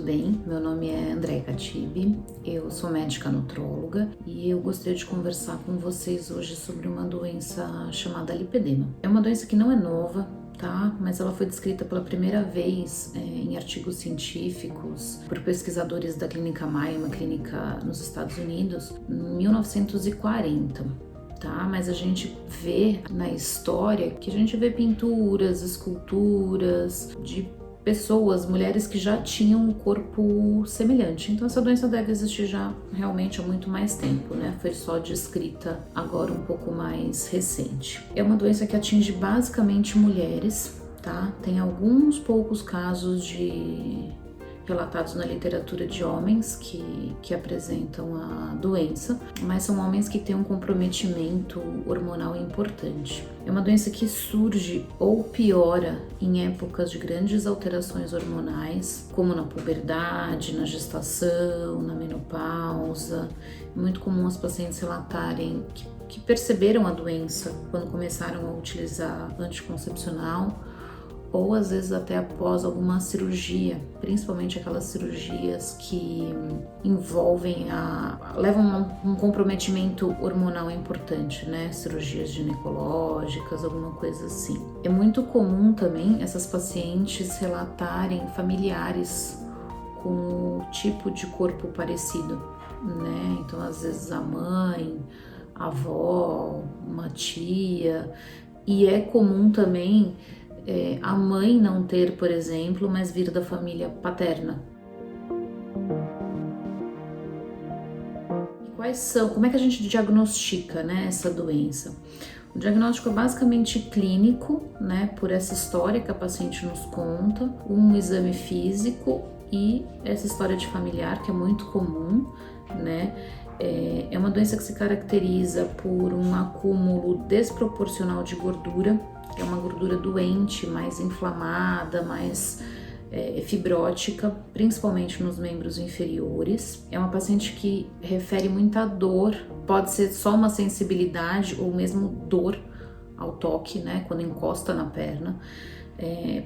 bem? Meu nome é Andréa Catibe, eu sou médica nutróloga e eu gostaria de conversar com vocês hoje sobre uma doença chamada lipedema. É uma doença que não é nova, tá? Mas ela foi descrita pela primeira vez em artigos científicos por pesquisadores da Clínica Mayo, uma clínica nos Estados Unidos, em 1940. Tá? Mas a gente vê na história que a gente vê pinturas, esculturas de pessoas, mulheres que já tinham um corpo semelhante. Então essa doença deve existir já realmente há muito mais tempo, né? Foi só descrita agora um pouco mais recente. É uma doença que atinge basicamente mulheres, tá? Tem alguns poucos casos relatados na literatura de homens que apresentam a doença, mas são homens que têm um comprometimento hormonal importante. É uma doença que surge ou piora em épocas de grandes alterações hormonais, como na puberdade, na gestação, na menopausa. É muito comum as pacientes relatarem que perceberam a doença quando começaram a utilizar anticoncepcional, ou às vezes até após alguma cirurgia, principalmente aquelas cirurgias que levam a um comprometimento hormonal importante, né? Cirurgias ginecológicas, alguma coisa assim. É muito comum também essas pacientes relatarem familiares com o tipo de corpo parecido, né? Então, às vezes a mãe, a avó, uma tia, e é comum também a mãe não ter, por exemplo, mas vir da família paterna. Como é que a gente diagnostica, né, essa doença? O diagnóstico é basicamente clínico, né, por essa história que a paciente nos conta, um exame físico e essa história de familiar, que é muito comum, né? É uma doença que se caracteriza por um acúmulo desproporcional de gordura. É uma gordura doente, mais inflamada, mais fibrótica, principalmente nos membros inferiores. É uma paciente que refere muita dor, pode ser só uma sensibilidade ou mesmo dor ao toque, né, quando encosta na perna.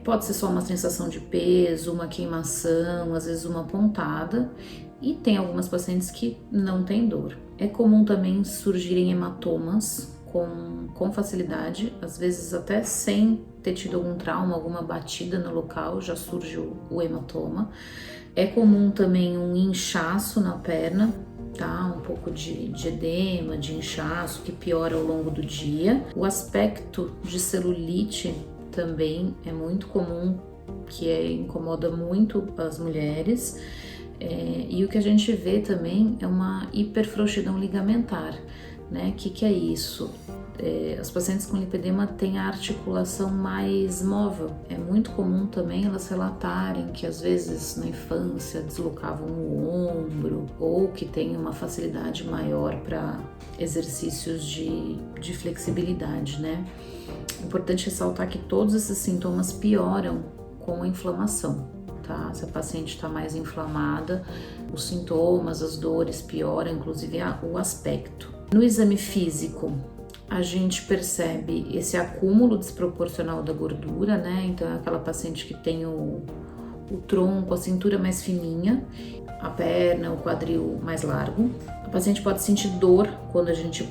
Pode ser só uma sensação de peso, uma queimação, às vezes uma pontada. E tem algumas pacientes que não têm dor. É comum também surgirem hematomas com facilidade, às vezes até sem ter tido algum trauma, alguma batida no local, já surge o hematoma. É comum também um inchaço na perna, tá? Um pouco de edema, de inchaço que piora ao longo do dia. O aspecto de celulite também é muito comum, que incomoda muito as mulheres. E o que a gente vê também é uma hiperfrouxidão ligamentar, né? Que é isso? As pacientes com lipedema têm a articulação mais móvel. É muito comum também elas relatarem que às vezes na infância deslocavam o ombro ou que têm uma facilidade maior para exercícios de flexibilidade, né? É importante ressaltar que todos esses sintomas pioram com a inflamação, tá? Se a paciente está mais inflamada, os sintomas, as dores pioram, inclusive o aspecto. No exame físico, a gente percebe esse acúmulo desproporcional da gordura, né? Então é aquela paciente que tem o tronco, a cintura mais fininha, a perna, o quadril mais largo. A paciente pode sentir dor quando a gente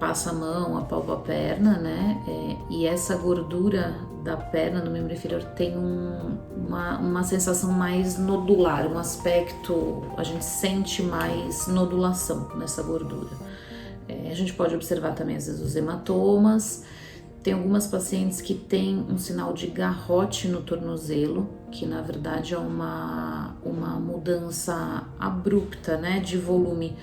passa a mão, apalpa a perna, né? E essa gordura da perna no membro inferior tem uma sensação mais nodular, um aspecto, a gente sente mais nodulação nessa gordura. A gente pode observar também às vezes os hematomas. Tem algumas pacientes que têm um sinal de garrote no tornozelo, que na verdade é uma mudança abrupta, né, de volume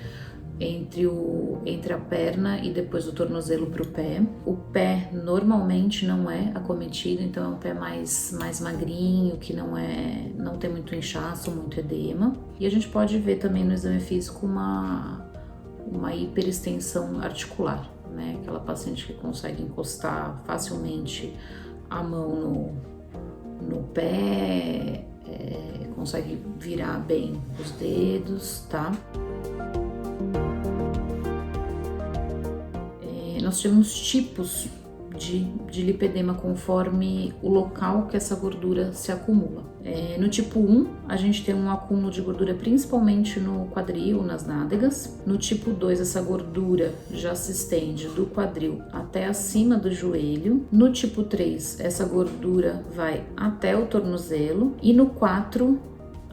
entre a perna e depois do tornozelo para o pé. O pé normalmente não é acometido, então é um pé mais magrinho, que não tem muito inchaço, muito edema. E a gente pode ver também no exame físico uma hiperextensão articular, né? Aquela paciente que consegue encostar facilmente a mão no pé, consegue virar bem os dedos, tá? Nós temos tipos de lipedema conforme o local que essa gordura se acumula. No tipo 1, a gente tem um acúmulo de gordura principalmente no quadril, nas nádegas. No tipo 2, essa gordura já se estende do quadril até acima do joelho. No tipo 3, essa gordura vai até o tornozelo. E no 4,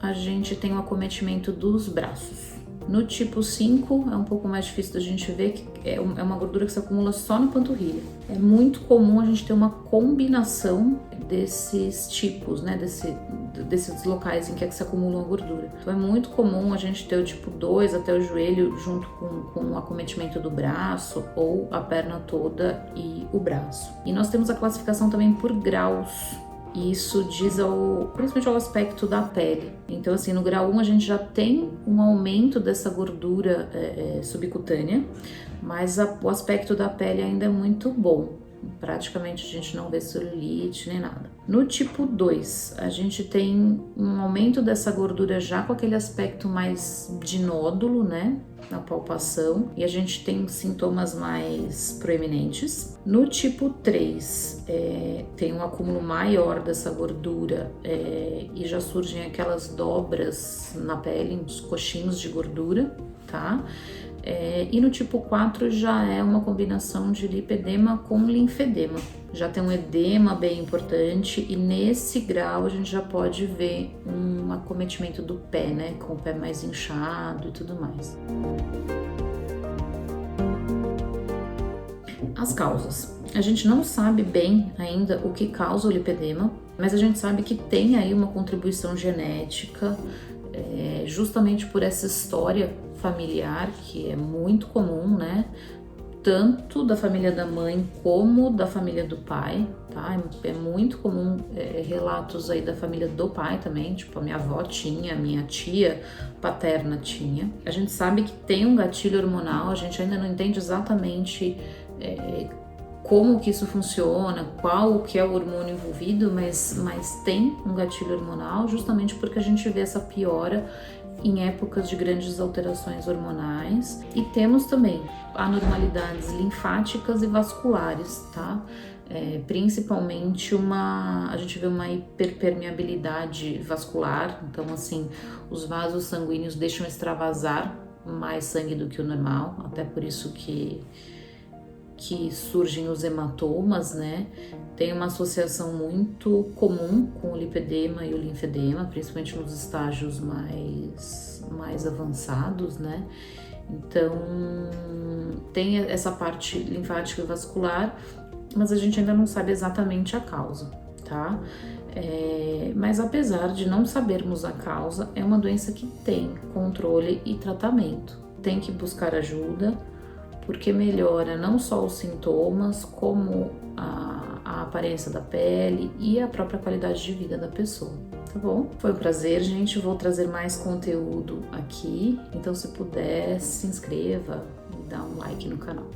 a gente tem o acometimento dos braços. No tipo 5, é um pouco mais difícil da gente ver, que é uma gordura que se acumula só na panturrilha. É muito comum a gente ter uma combinação desses tipos, né, desses locais em que se acumula a gordura. Então é muito comum a gente ter o tipo 2 até o joelho junto com o acometimento do braço, ou a perna toda e o braço. E nós temos a classificação também por graus. Isso diz principalmente ao aspecto da pele. Então, assim, no grau 1 a gente já tem um aumento dessa gordura subcutânea, mas o aspecto da pele ainda é muito bom. Praticamente a gente não vê celulite nem nada. No tipo 2, a gente tem um aumento dessa gordura já com aquele aspecto mais de nódulo, né, na palpação, e a gente tem sintomas mais proeminentes. No tipo 3, tem um acúmulo maior dessa gordura e já surgem aquelas dobras na pele, uns coxinhos de gordura, tá? E no tipo 4 já é uma combinação de lipedema com linfedema. Já tem um edema bem importante e nesse grau a gente já pode ver um acometimento do pé, né? Com o pé mais inchado e tudo mais. As causas. A gente não sabe bem ainda o que causa o lipedema, mas a gente sabe que tem aí uma contribuição genética, justamente por essa história familiar, que é muito comum, né? Tanto da família da mãe como da família do pai, tá? É muito comum relatos aí da família do pai também, tipo a minha avó tinha, a minha tia paterna tinha. A gente sabe que tem um gatilho hormonal, a gente ainda não entende exatamente como que isso funciona, qual que é o hormônio envolvido, mas tem um gatilho hormonal justamente porque a gente vê essa piora em épocas de grandes alterações hormonais, e temos também anormalidades linfáticas e vasculares, tá? Principalmente a gente vê uma hiperpermeabilidade vascular, então assim, os vasos sanguíneos deixam extravasar mais sangue do que o normal, até por isso que surgem os hematomas, né? Tem uma associação muito comum com o lipedema e o linfedema, principalmente nos estágios mais avançados, né? Então, tem essa parte linfática e vascular, mas a gente ainda não sabe exatamente a causa, tá? Mas apesar de não sabermos a causa, é uma doença que tem controle e tratamento. Tem que buscar ajuda, porque melhora não só os sintomas, como a aparência da pele e a própria qualidade de vida da pessoa, tá bom? Foi um prazer, gente, vou trazer mais conteúdo aqui, então se puder, se inscreva e dá um like no canal.